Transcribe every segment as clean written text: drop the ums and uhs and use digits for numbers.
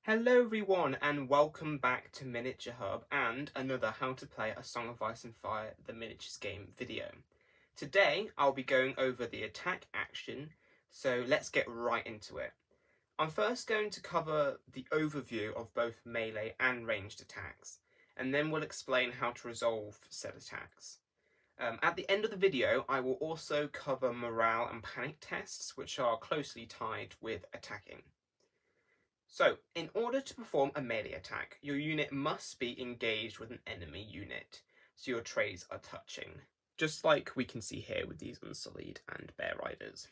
Hello everyone and welcome back to Miniature Hub and another How to Play a Song of Ice and Fire the Miniatures game video. Today I'll be going over the attack action, so let's get right into it. I'm first going to cover the overview of both melee and ranged attacks, and then we'll explain how to resolve said attacks. At the end of the video I will also cover morale and panic tests, which are closely tied with attacking. So, in order to perform a melee attack, your unit must be engaged with an enemy unit, so your trays are touching, just like we can see here with these Unsullied and Bear Riders.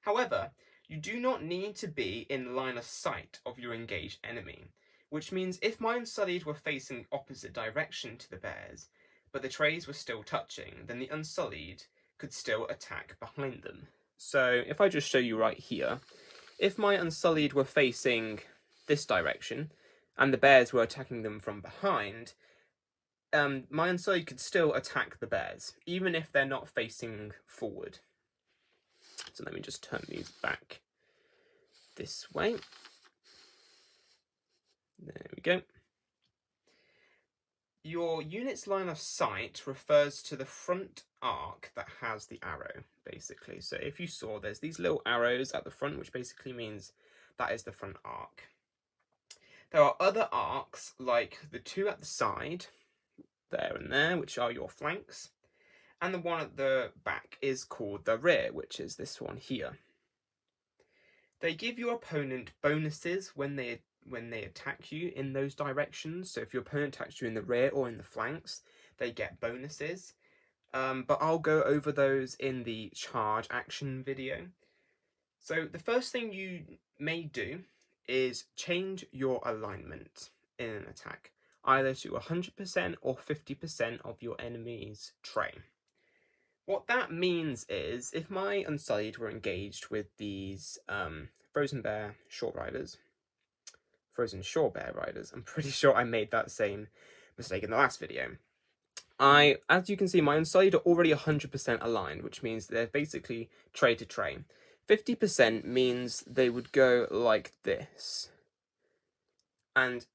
However, you do not need to be in line of sight of your engaged enemy, which means if my Unsullied were facing the opposite direction to the bears, but the trays were still touching, then the Unsullied could still attack behind them. So, if I just show you right here, if my Unsullied were facing this direction, and the bears were attacking them from behind, my Unsullied could still attack the bears, even if they're not facing forward. So let me just turn these back this way. There we go. Your unit's line of sight refers to the front arc that has the arrow, basically. So if you saw, there's these little arrows at the front, which basically means that is the front arc. There are other arcs, like the two at the side, there and there, which are your flanks, and the one at the back is called the rear, which is this one here. They give your opponent bonuses when they attack you in those directions. So if your opponent attacks you in the rear or in the flanks, they get bonuses. But I'll go over those in the charge action video. So the first thing you may do is change your alignment in an attack, either to 100% or 50% of your enemy's tray. What that means is, if my Unsullied were engaged with these Frozen Shore Bear Riders, I'm pretty sure I made that same mistake in the last video. As you can see, my Unsullied are already 100% aligned, which means they're basically tray to tray. 50% means they would go like this. And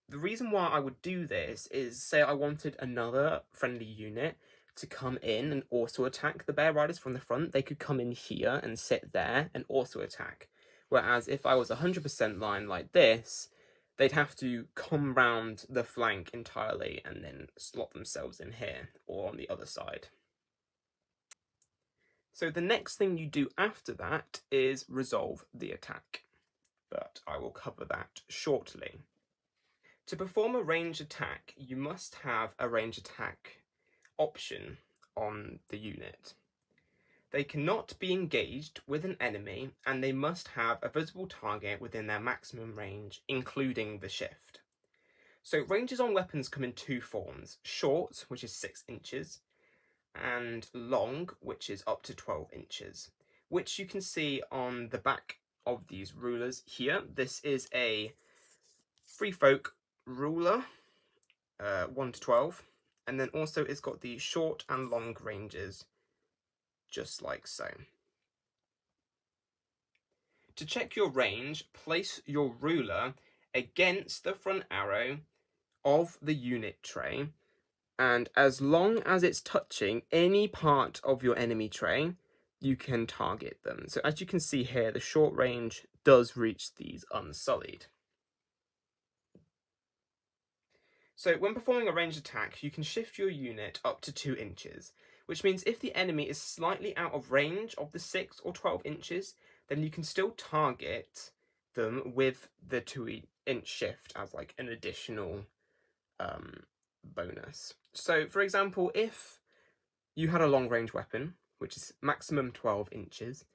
the reason why I would do this is, say I wanted another friendly unit to come in and also attack the Bear Riders from the front, they could come in here and sit there and also attack. Whereas if I was 100% line like this, they'd have to come round the flank entirely and then slot themselves in here or on the other side. So the next thing you do after that is resolve the attack, but I will cover that shortly. To perform a ranged attack, you must have a ranged attack option on the unit. They cannot be engaged with an enemy, and they must have a visible target within their maximum range, including the shift. So ranges on weapons come in two forms: short, which is 6 inches, and long, which is up to 12 inches, which you can see on the back of these rulers here. This is a Free Folk ruler, 1 to 12, and then also it's got the short and long ranges, just like so. To check your range, place your ruler against the front arrow of the unit tray, and as long as it's touching any part of your enemy tray, you can target them. So as you can see here, the short range does reach these Unsullied. So when performing a ranged attack, you can shift your unit up to 2 inches, which means if the enemy is slightly out of range of the 6 or 12 inches, then you can still target them with the 2-inch shift as like an additional bonus. So for example, if you had a long range weapon, which is maximum 12 inches,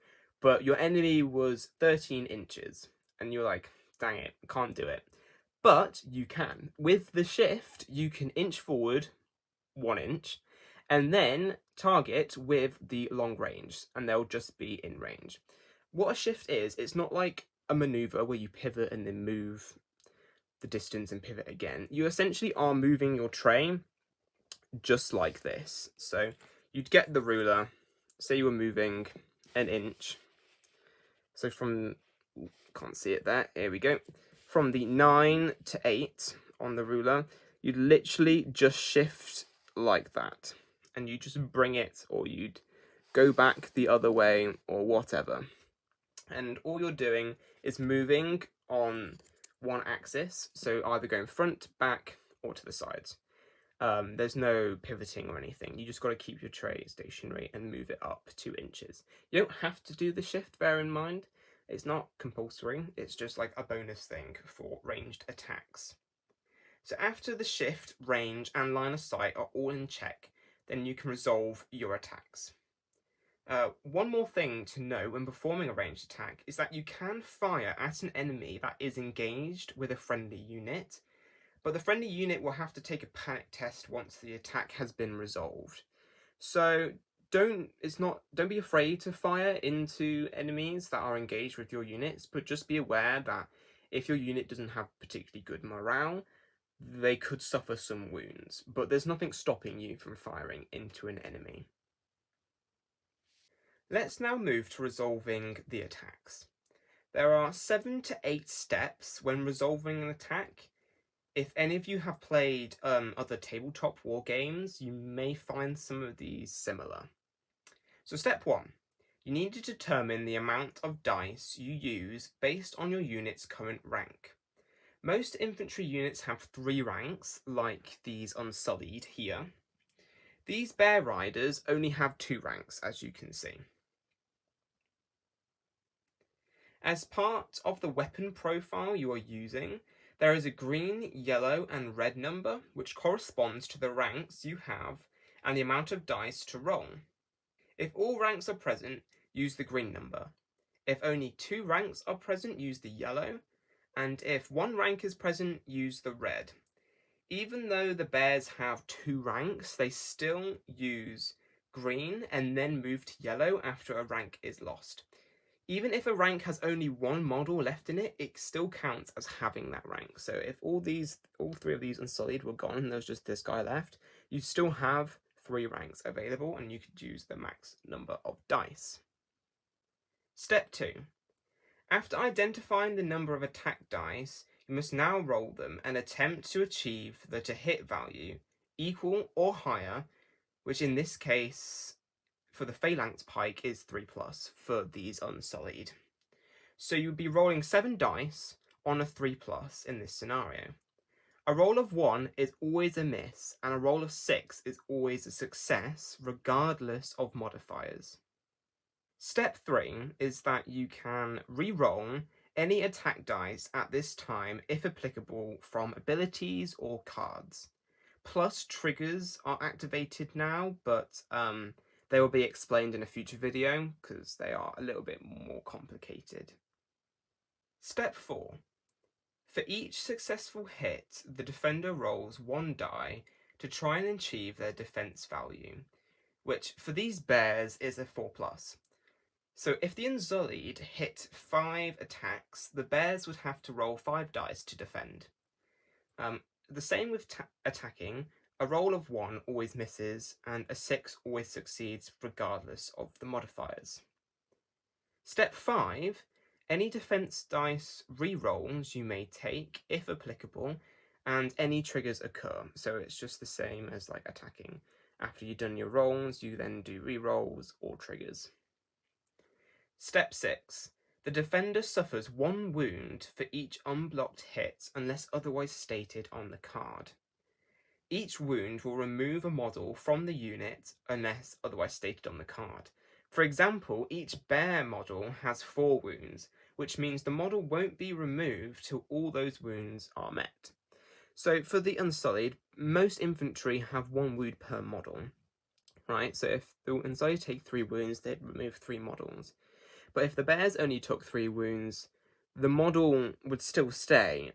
but your enemy was 13 inches, and you're like, dang it, can't do it. But you can. With the shift, you can inch forward 1 inch, and then target with the long range, and they'll just be in range. What a shift is, it's not like a maneuver where you pivot and then move the distance and pivot again. You essentially are moving your tray just like this. So you'd get the ruler, say you were moving 1 inch. So from, can't see it there, here we go. from the 9 to 8 on the ruler, you'd literally just shift like that. And you just bring it, or you'd go back the other way, or whatever. And all you're doing is moving on one axis, so either going front, back, or to the sides. There's no pivoting or anything. You just got to keep your tray stationary and move it up 2 inches. You don't have to do the shift, bear in mind. It's not compulsory. It's just like a bonus thing for ranged attacks. So after the shift, range, and line of sight are all in check, then you can resolve your attacks. One more thing to know when performing a ranged attack is that you can fire at an enemy that is engaged with a friendly unit, but the friendly unit will have to take a panic test once the attack has been resolved. So don't be afraid to fire into enemies that are engaged with your units, but just be aware that if your unit doesn't have particularly good morale, they could suffer some wounds, but there's nothing stopping you from firing into an enemy. Let's now move to resolving the attacks. There are 7 to 8 steps when resolving an attack. If any of you have played other tabletop war games, you may find some of these similar. So step 1, you need to determine the amount of dice you use based on your unit's current rank. Most infantry units have 3 ranks, like these Unsullied here. These Bear Riders only have 2 ranks, as you can see. As part of the weapon profile you are using, there is a green, yellow, and red number which corresponds to the ranks you have and the amount of dice to roll. If all ranks are present, use the green number. If only 2 ranks are present, use the yellow, and if 1 rank is present, use the red. Even though the bears have 2 ranks, they still use green and then move to yellow after a rank is lost. Even if a rank has only 1 model left in it, it still counts as having that rank. So if all 3 of these Unsullied were gone and there was just this guy left, you'd still have 3 ranks available and you could use the max number of dice. Step 2. After identifying the number of attack dice, you must now roll them and attempt to achieve the to-hit value equal or higher, which in this case, for the Phalanx Pike, is 3+ for these Unsullied. So you'd be rolling 7 dice on a 3+ in this scenario. A roll of 1 is always a miss, and a roll of 6 is always a success, regardless of modifiers. Step 3 is that you can re-roll any attack dice at this time, if applicable, from abilities or cards. Plus triggers are activated now, but they will be explained in a future video because they are a little bit more complicated. Step 4. For each successful hit, the defender rolls 1 die to try and achieve their defense value, which for these bears is a 4+. So if the Unsullied hit 5 attacks, the bears would have to roll 5 dice to defend. The same with attacking. A roll of 1 always misses, and a 6 always succeeds regardless of the modifiers. Step 5. Any defense dice re-rolls you may take, if applicable, and any triggers occur. So it's just the same as like attacking. After you've done your rolls, you then do re-rolls or triggers. Step 6. The defender suffers 1 wound for each unblocked hit unless otherwise stated on the card. Each wound will remove a model from the unit unless otherwise stated on the card. For example, each bear model has 4 wounds, which means the model won't be removed till all those wounds are met. So for the Unsullied, most infantry have 1 wound per model, right? So if the Unsullied take 3 wounds, they'd remove 3 models. But if the bears only took 3 wounds, the model would still stay,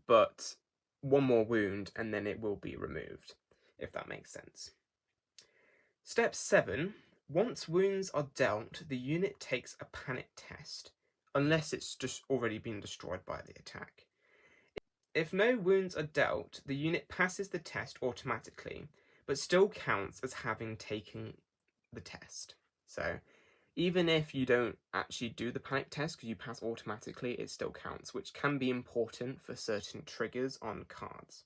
but 1 more wound and then it will be removed, if that makes sense. Step 7. Once wounds are dealt, the unit takes a panic test, unless it's just already been destroyed by the attack. If no wounds are dealt, the unit passes the test automatically, but still counts as having taken the test. So Even if you don't actually do the panic test because you pass automatically, it still counts, which can be important for certain triggers on cards.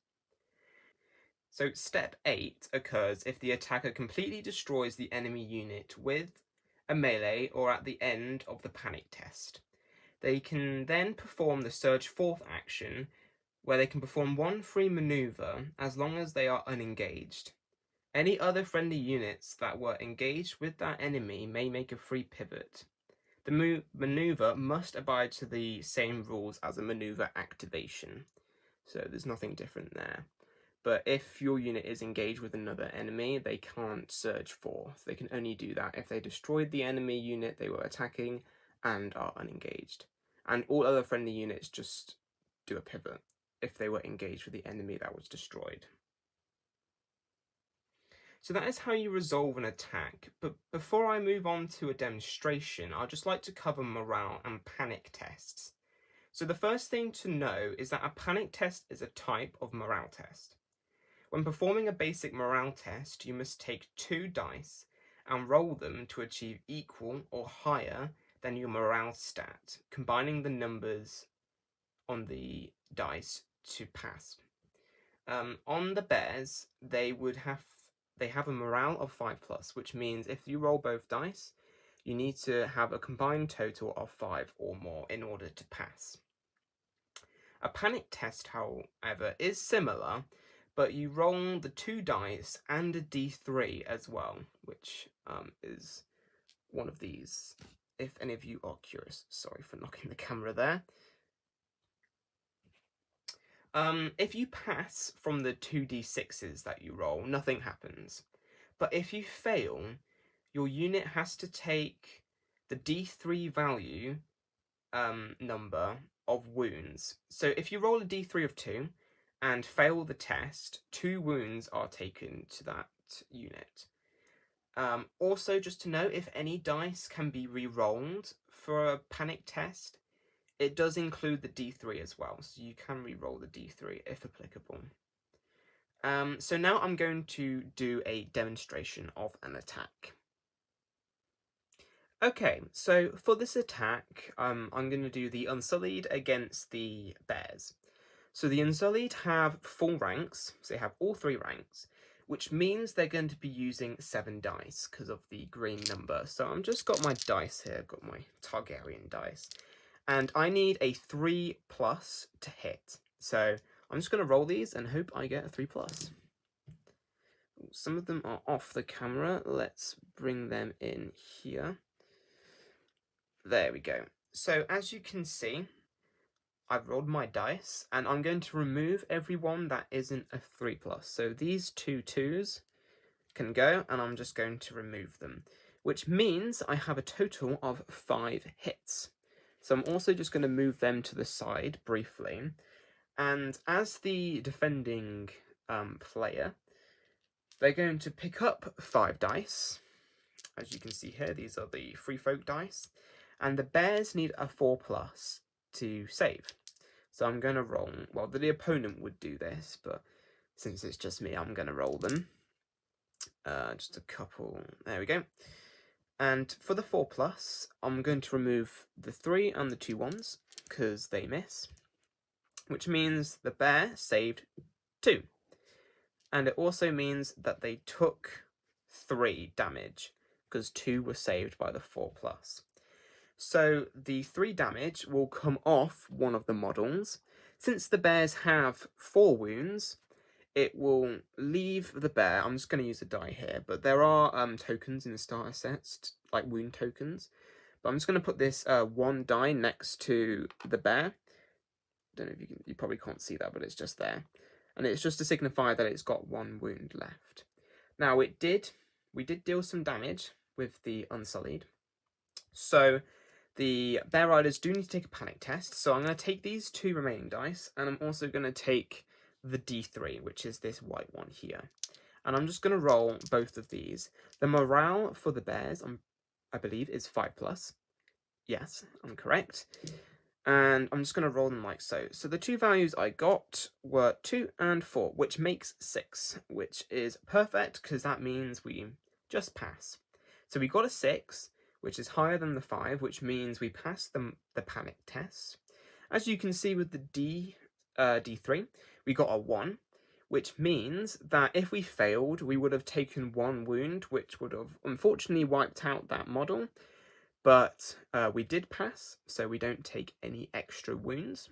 So step 8 occurs if the attacker completely destroys the enemy unit with a melee or at the end of the panic test. They can then perform the Surge 4th action, where they can perform one free maneuver as long as they are unengaged. Any other friendly units that were engaged with that enemy may make a free pivot. The maneuver must abide to the same rules as a maneuver activation, so there's nothing different there. But if your unit is engaged with another enemy, they can't Surge 4th. They can only do that if they destroyed the enemy unit they were attacking and are unengaged. And all other friendly units just do a pivot if they were engaged with the enemy that was destroyed. So that is how you resolve an attack, but before I move on to a demonstration, I'd just like to cover morale and panic tests. So the first thing to know is that a panic test is a type of morale test. When performing a basic morale test, you must take 2 dice and roll them to achieve equal or higher than your morale stat, combining the numbers on the dice to pass. On the bears, they have a morale of 5+, which means if you roll both dice, you need to have a combined total of 5 or more in order to pass. A panic test, however, is similar, but you roll the 2 dice and a d3 as well, which is one of these, if any of you are curious. Sorry for knocking the camera there. If you pass from the 2d6s that you roll, nothing happens. But if you fail, your unit has to take the d3 value number of wounds. So if you roll a d3 of 2 and fail the test, 2 wounds are taken to that unit. Also, just to note, if any dice can be re-rolled for a panic test, it does include the d3 as well, so you can re-roll the d3 if applicable. So now I'm going to do a demonstration of an attack. Okay, so for this attack, I'm going to do the Unsullied against the Bears. So the Unsullied have full ranks, so they have all 3 ranks, which means they're going to be using 7 dice because of the green number. So I've just got my dice here, got my Targaryen dice, and I need a 3+ to hit. So I'm just going to roll these and hope I get a 3+. Some of them are off the camera. Let's bring them in here. There we go. So as you can see, I've rolled my dice and I'm going to remove every one that isn't a 3+. So these 2 2s can go and I'm just going to remove them, which means I have a total of 5 hits. So I'm also just going to move them to the side briefly. And as the defending player, they're going to pick up 5 dice. As you can see here, these are the free folk dice. And the bears need a 4+ to save. So I'm going to roll, well, the opponent would do this, but since it's just me, I'm going to roll them. Just a couple, there we go. And for the 4+, I'm going to remove the 3 and the 2 ones, because they miss. Which means the bear saved 2. And it also means that they took 3 damage, because 2 were saved by the 4+. So the 3 damage will come off one of the models. Since the bears have 4 wounds, it will leave the bear. I'm just going to use a die here, but there are tokens in the starter sets, like wound tokens. But I'm just going to put this 1 die next to the bear. Don't know if you probably can't see that, but it's just there. And it's just to signify that it's got 1 wound left. Now we did deal some damage with the Unsullied. So the Bear Riders do need to take a panic test. So I'm going to take these 2 remaining dice, and I'm also going to take the D3, which is this white one here. And I'm just going to roll both of these. The morale for the bears, I believe, is 5+. Yes, I'm correct. And I'm just going to roll them like so. So the 2 values I got were 2 and 4, which makes 6, which is perfect because that means we just pass. So we got a 6, which is higher than the 5, which means we passed the panic test. As you can see with the D3, we got a 1, which means that if we failed, we would have taken 1 wound, which would have unfortunately wiped out that model. But we did pass, so we don't take any extra wounds.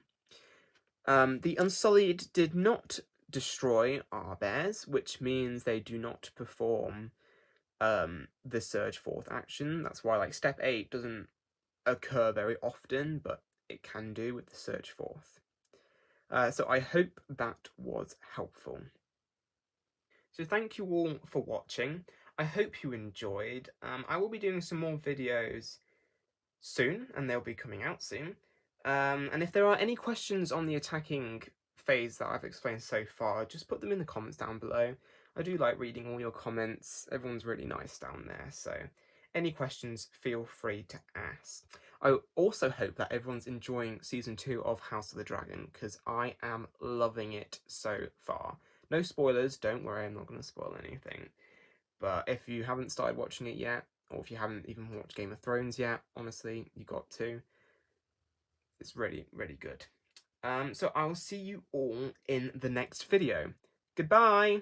The Unsullied did not destroy our bears, which means they do not perform the Surge 4th action. That's why like step 8 doesn't occur very often, but it can do with the Surge 4th. So I hope that was helpful. So thank you all for watching. I hope you enjoyed. I will be doing some more videos soon, and they'll be coming out soon. And if there are any questions on the attacking phase that I've explained so far, just put them in the comments down below. I do like reading all your comments. Everyone's really nice down there, so any questions, feel free to ask. I also hope that everyone's enjoying Season 2 of House of the Dragon, because I am loving it so far. No spoilers, don't worry, I'm not going to spoil anything. But if you haven't started watching it yet, or if you haven't even watched Game of Thrones yet, honestly, you got to. It's really, really good. So I'll see you all in the next video. Goodbye!